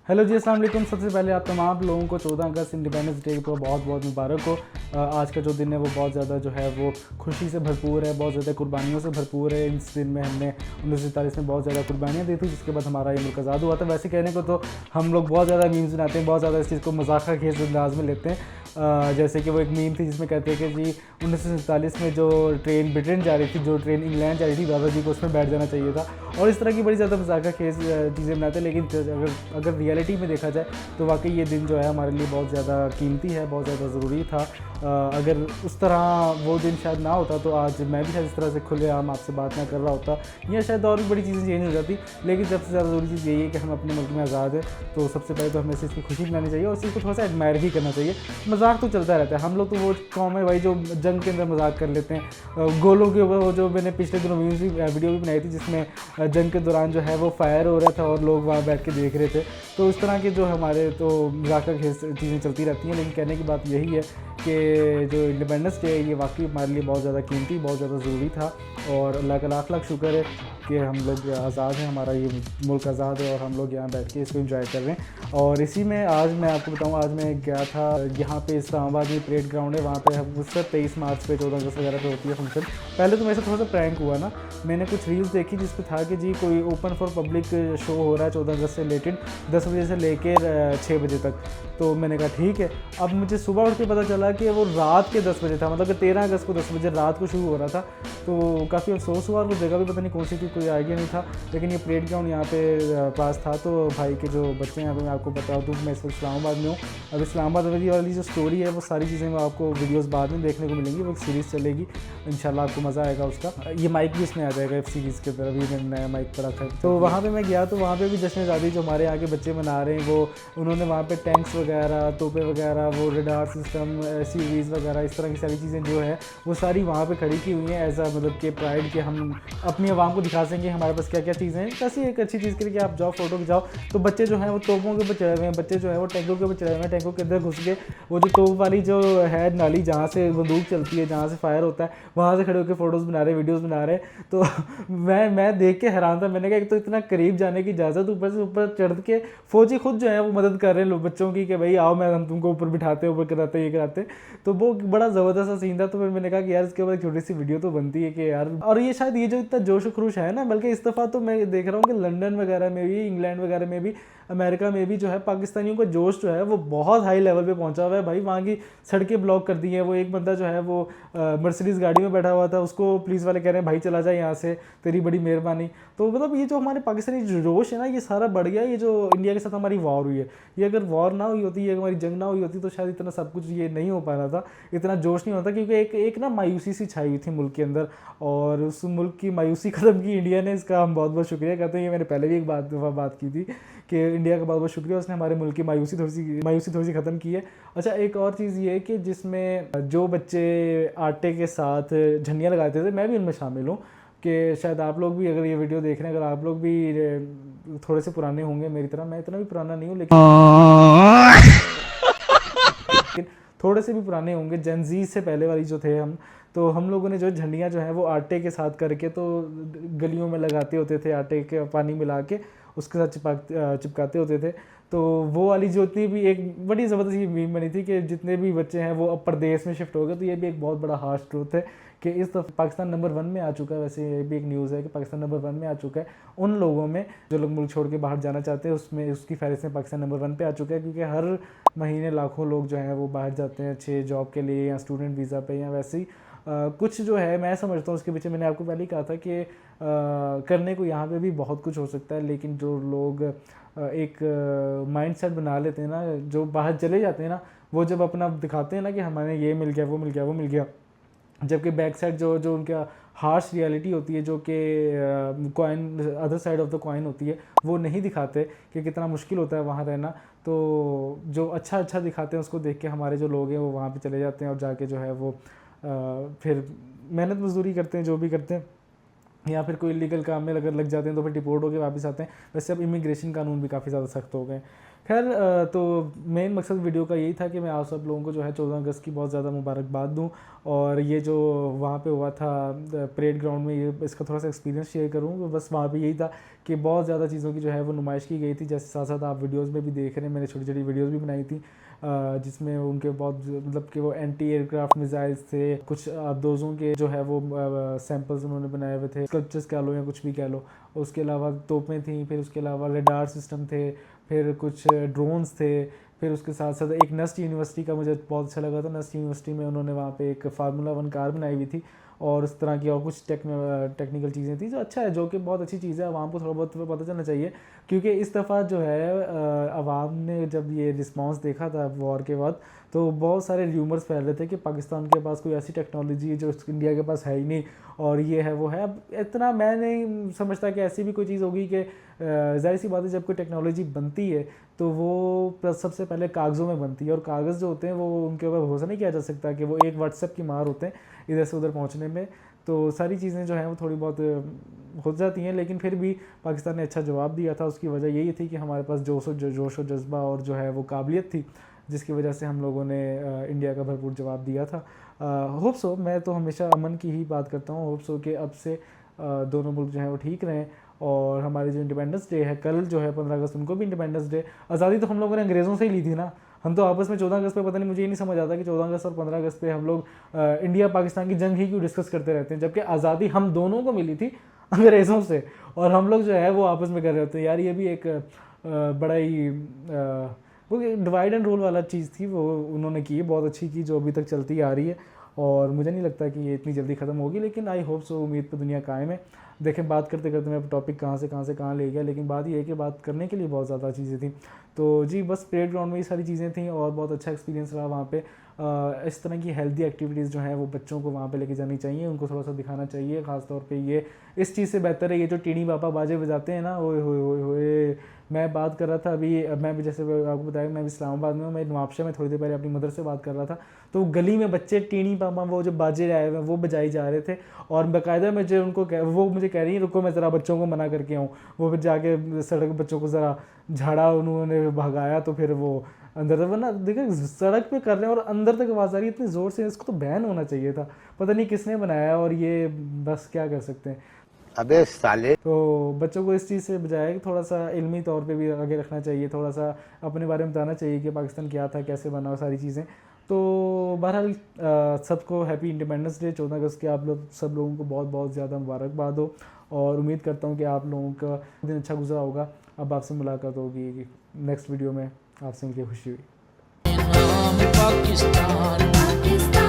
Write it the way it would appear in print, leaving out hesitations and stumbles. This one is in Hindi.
हेलो जी, अस्सलाम वालेकुम। सबसे पहले आप तमाम लोगों को 14 अगस्त इंडिपेंडेंस डे को बहुत बहुत मुबारक हो। आज का जो दिन है वो बहुत ज़्यादा जो है वो खुशी से भरपूर है, बहुत ज़्यादा कुर्बानियों से भरपूर है। इस दिन में हमने 1947 में बहुत ज़्यादा कुर्बानियाँ दी थी, जिसके बाद हमारा ये मुल्क आज़ाद हुआ था। वैसे कहने को तो हम लोग बहुत ज़्यादा मीम्स बनाते हैं, बहुत ज़्यादा इस चीज़ को मजाक खेज अंदाज में लेते हैं। जैसे कि वो एक मीम थी जिसमें कहते हैं कि जी 1947 में जो ट्रेन ब्रिटेन जा रही थी, जो ट्रेन इंग्लैंड जा रही थी, दादाजी को उसमें बैठ जाना चाहिए था। और इस तरह की बड़ी ज़्यादा मजाक खेज चीज़ें बनाते हैं। लेकिन अगर रियलिटी में देखा जाए तो वाकई ये दिन जो है हमारे लिए बहुत ज़्यादा कीमती है, बहुत ज़्यादा ज़रूरी था। अगर उस तरह वो दिन शायद ना होता तो आज मैं भी शायद इस तरह से खुलेआम आपसे बात ना कर रहा होता, या शायद और भी बड़ी चीज़ें चेंज हो जाती। लेकिन सबसे ज़्यादा ज़रूरी चीज़ यही है कि हम अपने मुल्क में आज़ाद है, तो सबसे पहले तो हमें इस चीज़ की खुशी मनानी चाहिए और इस चीज़ को थोड़ा सा एडमायर भी करना चाहिए। मजाक तो चलता रहता है, हम लोग तो वो कौम है भाई जो जंग के अंदर मजाक कर लेते हैं। गोलों के ऊपर वो जो मैंने पिछले दिनों वीडियो भी बनाई थी जिसमें जंग के दौरान जो है वो फायर हो रहा था और लोग वहाँ बैठ के देख रहे थे। तो इस तरह के जो हमारे तो मजाक चीज़ें चलती रहती हैं। लेकिन कहने की बात यही है कि जो इंडिपेंडेंस डे है ये वाकई हमारे लिए बहुत ज़्यादा कीमती, बहुत ज़्यादा ज़रूरी था। और अल्लाह का लाख लाख शुक्र है कि हम लोग आज़ाद हैं, हमारा ये मुल्क आज़ाद है और हम लोग यहाँ बैठ के इसको एंजॉय कर रहे हैं। और इसी में आज मैं आपको बताऊँ, आज मैं गया था यहाँ पे इस्लामाबाद में परेड ग्राउंड है, वहाँ पे हम उससे 23 मार्च पे 14 अगस्त वगैरह पे होती है फंक्शन। पहले तो मेरे से थोड़ा सा प्रैंक हुआ ना, मैंने कुछ रील्स देखी जिस पर था कि जी कोई ओपन फॉर पब्लिक शो हो रहा है 14 अगस्त से रिलेटेड 10 बजे से लेकर 6 बजे तक। तो मैंने कहा ठीक है। अब मुझे सुबह उठ के पता चला कि वो रात के 10 बजे था, मतलब कि 13 अगस्त को 10 बजे रात को शुरू हो रहा था। तो काफ़ी अफसोस हुआ और वो जगह भी पता नहीं कौन सी थी, कोई आइडिया नहीं था। लेकिन ये परेड ग्राउंड यहाँ पे पास था। तो भाई के जो बच्चे हैं, मैं आपको बता दूँ, मैं इस वक्त इस्लामाबाद में हूँ। अब इस्लामाबाद वाली जो स्टोरी है वो सारी चीज़ें मैं आपको वीडियोस बाद में देखने को मिलेंगी, वो एक सीरीज़ चलेगी, इंशाल्लाह आपको मज़ा आएगा उसका। ये माइक भी इसमें आ जाएगा वेब सीरीज़ के तरफ, ये नया माइक पर रखा है। तो वहाँ पे मैं गया तो वहाँ पे भी जश्न आज़ादी जो हमारे यहाँ के बच्चे मना रहे हैं, वो उन्होंने वहाँ पे टैंक्स वगैरह, तोपे वगैरह, वो रडार सिस्टम, सीरीज़ वगैरह, इस तरह की सारी चीज़ें जो है वो सारी वहाँ पे खड़ी की हुई हैं एज आ मतलब कि प्राइड के हम अपनी आवाम को दिखा सकें हमारे पास क्या क्या चीज़ें हैं। कैसी एक अच्छी चीज़ के लिए कि आप जाओ फोटो खिंचाओ। तो बच्चे जो हैं वो तोपों के ऊपर चढ़े हुए हैं, बच्चे जो है वो टैंकों के ऊपर चढ़े हुए हैं, टैंकों के अंदर घुस के वो जो तोप वाली जो है नाली जहाँ से बंदूक चलती है, जहाँ से फायर होता है, वहाँ से खड़े होकर फ़ोटोज़ बना रहे, वीडियोज़ बना रहे। तो मैं देख के हैरान था। मैंने कहा एक तो इतना करीब जाने की इजाज़त, ऊपर से ऊपर चढ़ के फ़ौजी खुद जो है वो मदद कर रहे हैं बच्चों की कि भाई आओ, मैं हम तुमको ऊपर बिठाते, ऊपर कराते, ये कराते। तो वो बड़ा ज़बरदस्त सा सीन था। तो फिर मैंने कहा कि यार इसके ऊपर एक छोटी सी वीडियो तो बनती है कि यार। और ये शायद ये जो इतना जोश खरूश है ना, बल्कि इस दफ़ा तो मैं देख रहा हूँ कि लंदन वगैरह में भी, इंग्लैंड वगैरह में भी, अमेरिका में भी जो है पाकिस्तानियों का जोश जो है वो बहुत हाई लेवल पे पहुंचा हुआ है भाई। वहाँ की सड़कें ब्लॉक कर दी हैं। वो एक बंदा जो है वो मर्सिडीज़ गाड़ी में बैठा हुआ था, उसको पुलिस वाले कह रहे हैं भाई चला जाए यहाँ से, तेरी बड़ी मेहरबानी। तो मतलब ये जो हमारे पाकिस्तानी जोश है ना, ये सारा बढ़ गया। ये जो इंडिया के साथ हमारी वॉर हुई है, ये अगर वॉर ना हुई होती, ये हमारी जंग ना हुई होती तो शायद इतना सब कुछ ये नहीं हो पा रहा था, इतना जोश नहीं होता। क्योंकि एक ना मायूसी सी छाई हुई थी मुल्क के अंदर, और उस मुल्क की मायूसी ख़त्म की इंडिया ने। इसका हम बहुत बहुत शुक्रिया करते हैं। ये मैंने पहले भी एक बात की थी कि इंडिया का बहुत बहुत शुक्रिया, उसने हमारे मुल्क की मायूसी थोड़ी सी ख़त्म की है। अच्छा, एक और चीज़ ये कि जिसमें जो बच्चे आटे के साथ झंडियाँ लगाते थे, मैं भी उनमें शामिल हूँ। कि शायद आप लोग भी अगर ये वीडियो देख रहे हैं, अगर आप लोग भी थोड़े से पुराने होंगे मेरी तरह, मैं इतना भी पुराना नहीं हूँ लेकिन थोड़े से भी पुराने होंगे, जेनजी से पहले वाली जो थे हम, तो हम लोगों ने जो झंडियाँ जो हैं वो आटे के साथ करके तो गलियों में लगाते होते थे, आटे के पानी मिला के उसके साथ चिपकाते होते थे। तो वो वाली जो इतनी भी एक बड़ी ज़बरदस्त मीम बनी थी कि जितने भी बच्चे हैं वो अब प्रदेश में शिफ्ट हो गए। तो ये भी एक बहुत बड़ा हार्श ट्रूथ है कि इस दफ़ा पाकिस्तान नंबर 1 में आ चुका है। वैसे ये भी एक न्यूज़ है कि पाकिस्तान नंबर 1 में आ चुका है उन लोगों में जो लोग मुल्क छोड़ के बाहर जाना चाहते हैं, उसमें उसकी फहरिस्त में पाकिस्तान नंबर 1 पे आ चुका है। क्योंकि हर महीने लाखों लोग जो हैं वो बाहर जाते हैं अच्छे जॉब के लिए, या स्टूडेंट वीज़ा पे, या वैसे ही कुछ जो है मैं समझता हूँ उसके पीछे, मैंने आपको पहले ही कहा था कि करने को यहाँ पे भी बहुत कुछ हो सकता है। लेकिन जो लोग एक माइंडसेट बना लेते हैं ना, जो बाहर चले जाते हैं ना, वो जब अपना दिखाते हैं ना कि हमारे ये मिल गया, वो मिल गया, वो मिल गया, जबकि बैक साइड जो उनका हार्श रियलिटी होती है, जो कि coin other side of the coin होती है, वो नहीं दिखाते कि कितना मुश्किल होता है वहाँ रहना। तो जो अच्छा दिखाते हैं उसको देख के हमारे जो लोग हैं वो वहाँ पे चले जाते हैं और जाके जो है वो फिर मेहनत मजदूरी करते हैं, जो भी करते हैं, या फिर कोई इलीगल काम में अगर लग जाते हैं तो फिर डिपोर्ट होकर वापस आते हैं। वैसे अब इमिग्रेशन कानून भी काफ़ी ज़्यादा सख्त हो गए। खैर तो मेन मकसद वीडियो का यही था कि मैं आप सब लोगों को जो है 14 अगस्त की बहुत ज़्यादा मुबारकबाद दूं, और ये जो वहाँ पे हुआ था परेड ग्राउंड में, ये इसका थोड़ा सा एक्सपीरियंस शेयर करूँ। बस वहाँ पे यही था कि बहुत ज़्यादा चीज़ों की जो है वो नुमाइश की गई थी, जैसे साथ साथ आप वीडियोज़ में भी देख रहे हैं, मैंने छोटी छोटी वीडियोज़ भी बनाई थी जिसमें उनके बहुत मतलब कि वो एंटी एयरक्राफ्ट मिसाइल्स थे, कुछ दोजों के जो है वो सैंपल्स उन्होंने बनाए हुए थे, स्कल्पचर्स कह लो या कुछ भी कह लो। उसके अलावा तोपें थी, फिर उसके अलावा रेडार सिस्टम थे, फिर कुछ ड्रोन्स थे, फिर उसके साथ साथ एक नस्ट यूनिवर्सिटी का मुझे बहुत अच्छा लगा था। नस्ट यूनिवर्सिटी में उन्होंने वहाँ पे एक फार्मूला 1 कार बनाई हुई थी, और इस तरह की और कुछ टेक्निकल चीज़ें थी, जो अच्छा है, जो कि बहुत अच्छी चीज़ है। आवाम को थोड़ा बहुत पता चलना चाहिए, क्योंकि इस दफ़ा जो है आवाम ने जब ये रिस्पांस देखा था वॉर के बाद, तो बहुत सारे र्यूमर्स फैल रहे थे कि पाकिस्तान के पास कोई ऐसी टेक्नोलॉजी है जो इंडिया के पास है ही नहीं, और ये है वो है। अब इतना मैं नहीं समझता कि ऐसी भी कोई चीज़ होगी कि ज़ाहिर सी बात है, जब कोई टेक्नोलॉजी बनती है तो वो सबसे पहले कागज़ों में बनती है, और कागज़ जो होते हैं वो उनके ऊपर भरोसा नहीं किया जा सकता कि वो एक व्हाट्सएप की मार होते हैं इधर से उधर पहुंचने में। तो सारी चीज़ें जो हैं वो थोड़ी बहुत हो जाती हैं, लेकिन फिर भी पाकिस्तान ने अच्छा जवाब दिया था। उसकी वजह यही थी कि हमारे पास जोश व जज्बा और जो है वो काबिलियत थी, जिसकी वजह से हम लोगों ने इंडिया का भरपूर जवाब दिया था। होप सो, मैं तो हमेशा अमन की ही बात करता हूँ, होप सो कि अब से दोनों मुल्क जो हैं वो ठीक रहें। और हमारी जो इंडिपेंडेंस डे है कल, जो है 15 अगस्त, उनको भी इंडिपेंडेंस डे। आज़ादी तो हम लोगों ने अंग्रेज़ों से ही ली थी ना, हम तो आपस में 14 अगस्त पे, पता नहीं मुझे ये नहीं समझ आता कि 14 अगस्त और 15 अगस्त पे हम लोग इंडिया पाकिस्तान की जंग ही क्यों डिस्कस करते रहते हैं, जबकि आज़ादी हम दोनों को मिली थी अंग्रेज़ों से, और हम लोग जो है वो आपस में कर रहे होते हैं। यार ये भी एक बड़ा ही वो डिवाइड एंड रूल वाला चीज़ थी, वो उन्होंने की, बहुत अच्छी की, जो अभी तक चलती आ रही है, और मुझे नहीं लगता कि ये इतनी जल्दी ख़त्म होगी, लेकिन आई होप सो, उम्मीद पर दुनिया कायम है। देखें, बात करते करते मैं टॉपिक कहाँ से कहाँ ले गया, लेकिन बात ये है कि बात करने के लिए बहुत ज़्यादा चीज़ें थी। तो जी, बस परेड ग्राउंड में ये सारी चीज़ें थी, और बहुत अच्छा एक्सपीरियंस रहा वहाँ पे। इस तरह की हेल्दी एक्टिविटीज़ जो हैं वो बच्चों को वहाँ पे लेके जानी चाहिए, उनको थोड़ा सा दिखाना चाहिए। ख़ास तौर पे ये इस चीज़ से बेहतर है ये जो टीनी पापा बाजे बजाते हैं ना, ओए होए होए होए। मैं बात कर रहा था अभी, मैं भी जैसे आपको बताया, मैं भी इस्लामाबाद में हूँ, मैं नवाबशाह में थोड़ी देर पहले अपनी मदर से बात कर रहा था, तो गली में बच्चे टीनी पापा वो जो बाजे आए हुए हैं वो बजाई जा रहे थे, और बाकायदा मुझे वो मुझे कह रही है, रुको मैं ज़रा बच्चों को मना करके आऊँ। वो फिर जाके सड़क बच्चों को ज़रा झाड़ा, उन्होंने भगाया, तो फिर वो अंदर तक, वरना देखिए सड़क पे कर रहे हैं और अंदर तक आवाज़ आ रही है इतनी ज़ोर से, इसको तो बैन होना चाहिए था। पता नहीं किसने बनाया, और ये बस क्या कर सकते हैं। अबे साले। तो बच्चों को इस चीज़ से बजाय थोड़ा सा इल्मी तौर पे भी आगे रखना चाहिए, थोड़ा सा अपने बारे में बताना चाहिए कि पाकिस्तान क्या था, कैसे बना, और सारी चीज़ें। तो बहरहाल सबको हैप्पी इंडिपेंडेंस डे 14 अगस्त के, आप लोग सब लोगों को बहुत बहुत ज़्यादा मुबारकबाद हो, और उम्मीद करता हूँ कि आप लोगों का दिन अच्छा गुजरा होगा। अब आपसे मुलाकात होगी नेक्स्ट वीडियो में, आपसे मिलकर खुशी हुई। पाकिस्तान।